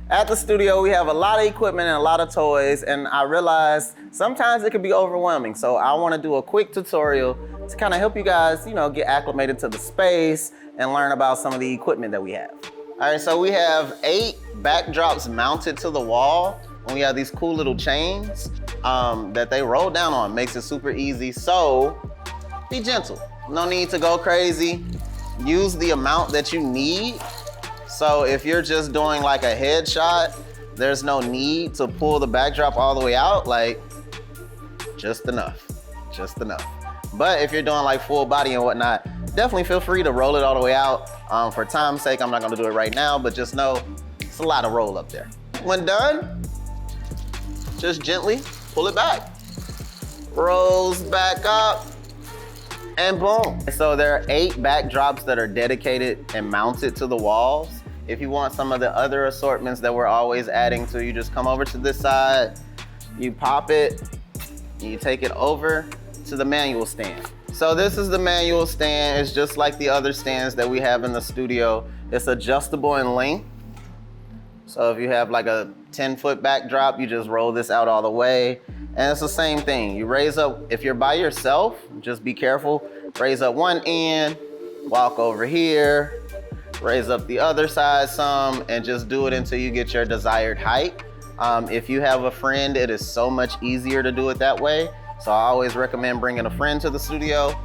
At the studio, we have a lot of equipment and a lot of toys, and I realized sometimes it can be overwhelming. So I want to do a quick tutorial to kind of help you guys, get acclimated to the space and learn about some of the equipment that we have. All right, so we have 8 backdrops mounted to the wall, and we have these cool little chains that they roll down on. Makes it super easy. So be gentle. No need to go crazy. Use the amount that you need. So if you're just doing like a headshot, there's no need to pull the backdrop all the way out, like just enough. But if you're doing like full body and whatnot, definitely feel free to roll it all the way out. For time's sake, I'm not gonna do it right now, but just know it's a lot of roll up there. When done, just gently pull it back. Rolls back up, and boom. So there are 8 backdrops that are dedicated and mounted to the walls. If you want some of the other assortments that we're always adding to, you just come over to this side, you pop it, and you take it over to the manual stand. So this is the manual stand. It's just like the other stands that we have in the studio. It's adjustable in length. So if you have like a 10-foot backdrop, you just roll this out all the way. And it's the same thing. You raise up, if you're by yourself, just be careful. Raise up one end, walk over here, raise up the other side some, and just do it until you get your desired height. If you have a friend, it is so much easier to do it that way. So I always recommend bringing a friend to the studio.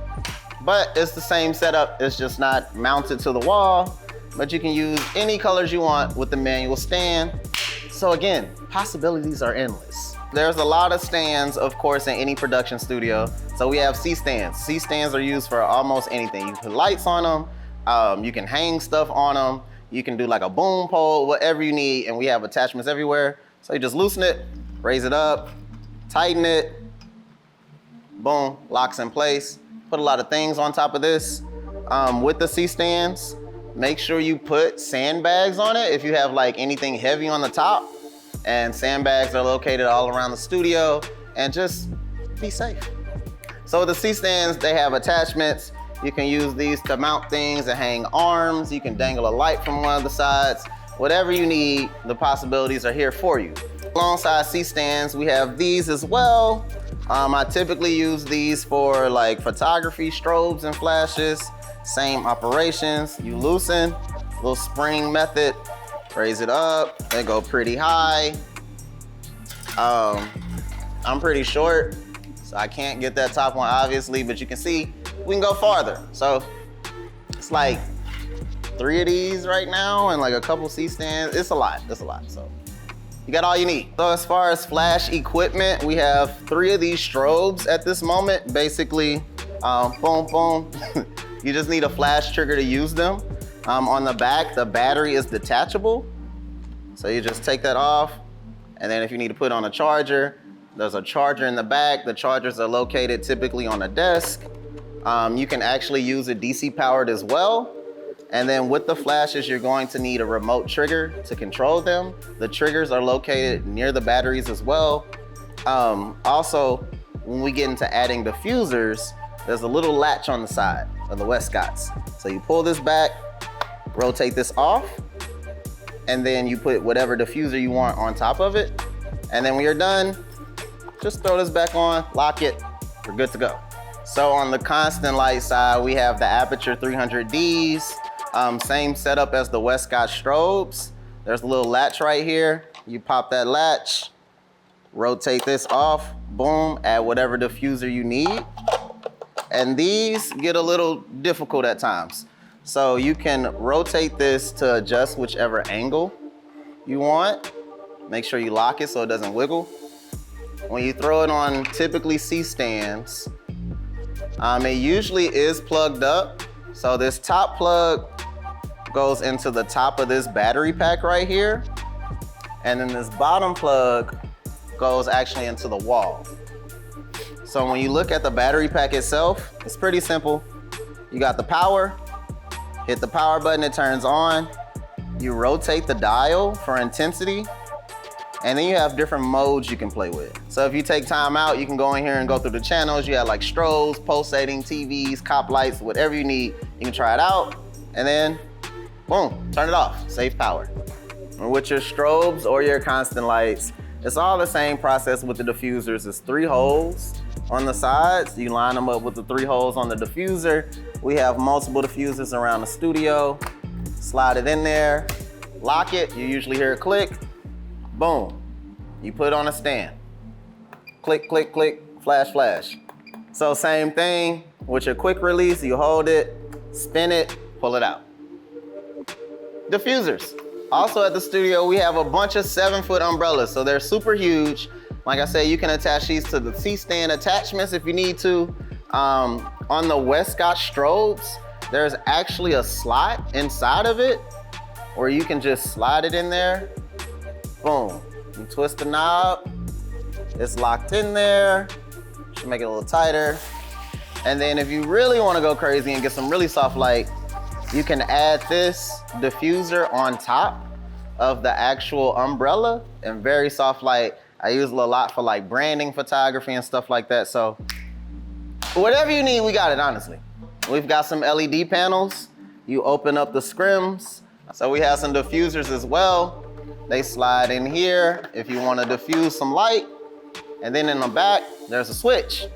But it's the same setup, it's just not mounted to the wall, but you can use any colors you want with the manual stand. So again, possibilities are endless. There's a lot of stands, of course, in any production studio. So we have C-stands. C-stands are used for almost anything. You can put lights on them, you can hang stuff on them, you can do like a boom pole, whatever you need, and we have attachments everywhere. So you just loosen it, raise it up, tighten it, boom, locks in place. Put a lot of things on top of this. With the C-stands, make sure you put sandbags on it if you have like anything heavy on the top. And sandbags are located all around the studio, and just be safe. So the C-stands, they have attachments. You can use these to mount things and hang arms. You can dangle a light from one of the sides. Whatever you need, the possibilities are here for you. Alongside C-stands, we have these as well. I typically use these for like photography, strobes and flashes. Same operations. You loosen, little spring method, raise it up, they go pretty high. I'm pretty short, so I can't get that top one obviously, but you can see we can go farther. So it's like 3 of these right now and like a couple C-stands. It's a lot. So you got all you need. So as far as flash equipment, we have 3 of these strobes at this moment. Basically, boom, boom. You just need a flash trigger to use them. On the back, the battery is detachable. So you just take that off. And then if you need to put on a charger, there's a charger in the back. The chargers are located typically on a desk. You can actually use it DC powered as well. And then with the flashes, you're going to need a remote trigger to control them. The triggers are located near the batteries as well. Also, when we get into adding diffusers, there's a little latch on the side of the Westcotts. So you pull this back, rotate this off, and then you put whatever diffuser you want on top of it. And then when you're done, just throw this back on, lock it, we're good to go. So on the constant light side, we have the Aputure 300Ds, same setup as the Westcott Strobes. There's a little latch right here. You pop that latch, rotate this off, boom, add whatever diffuser you need. And these get a little difficult at times. So you can rotate this to adjust whichever angle you want. Make sure you lock it so it doesn't wiggle. When you throw it on typically C-stands, it usually is plugged up. So this top plug goes into the top of this battery pack right here. And then this bottom plug goes actually into the wall. So when you look at the battery pack itself, it's pretty simple. You got the power, hit the power button, it turns on. You rotate the dial for intensity, and then you have different modes you can play with. So if you take time out, you can go in here and go through the channels. You have like strobes, pulsating, TVs, cop lights, whatever you need. You can try it out, and then boom, turn it off, save power. with your strobes or your constant lights, it's all the same process with the diffusers. It's 3 holes on the sides. You line them up with the 3 holes on the diffuser. We have multiple diffusers around the studio. Slide it in there, lock it. You usually hear a click, boom. You put it on a stand. Click, click, click, flash, flash. So same thing with your quick release. You hold it, spin it, pull it out. Diffusers. Also at the studio, we have a bunch of 7-foot umbrellas, so they're super huge. Like I said, you can attach these to the C-stand attachments if you need to. On the Westcott Strobes, there's actually a slot inside of it where you can just slide it in there. Boom. You twist the knob, it's locked in there. Should make it a little tighter. And then if you really want to go crazy and get some really soft light, you can add this diffuser on top of the actual umbrella and very soft light. I use it a lot for like branding photography and stuff like that. So whatever you need, we got it, honestly. We've got some LED panels. You open up the scrims. So we have some diffusers as well. They slide in here if you want to diffuse some light. And then in the back, there's a switch.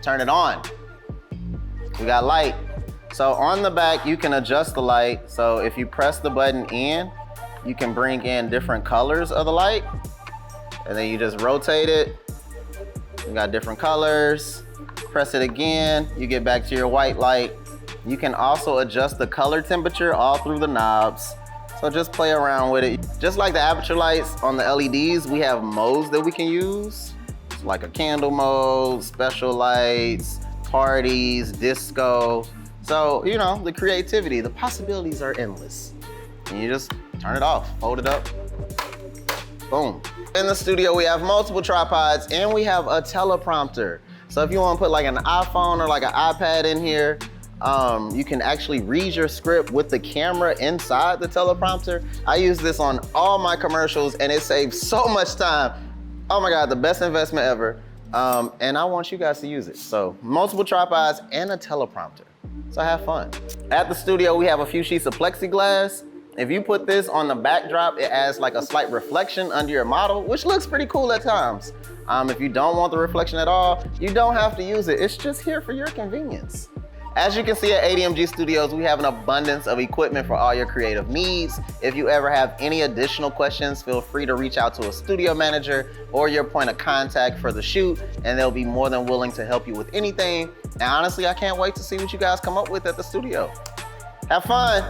Turn it on. We got light. So on the back, you can adjust the light. So if you press the button in, you can bring in different colors of the light. And then you just rotate it. You got different colors. Press it again, you get back to your white light. You can also adjust the color temperature all through the knobs. So just play around with it. Just like the Aputure lights on the LEDs, we have modes that we can use. It's like a candle mode, special lights, parties, disco. So, you know, the creativity, the possibilities are endless. And you just turn it off, hold it up, boom. In the studio, we have multiple tripods and we have a teleprompter. So if you want to put like an iPhone or like an iPad in here, you can actually read your script with the camera inside the teleprompter. I use this on all my commercials and it saves so much time. Oh my God, the best investment ever. And I want you guys to use it. So multiple tripods and a teleprompter. So have fun. At the studio, we have a few sheets of plexiglass. If you put this on the backdrop, it adds like a slight reflection under your model, which looks pretty cool at times. If you don't want the reflection at all, you don't have to use it. It's just here for your convenience. As you can see at ADMG Studios, we have an abundance of equipment for all your creative needs. If you ever have any additional questions, feel free to reach out to a studio manager or your point of contact for the shoot, and they'll be more than willing to help you with anything. And honestly, I can't wait to see what you guys come up with at the studio. Have fun.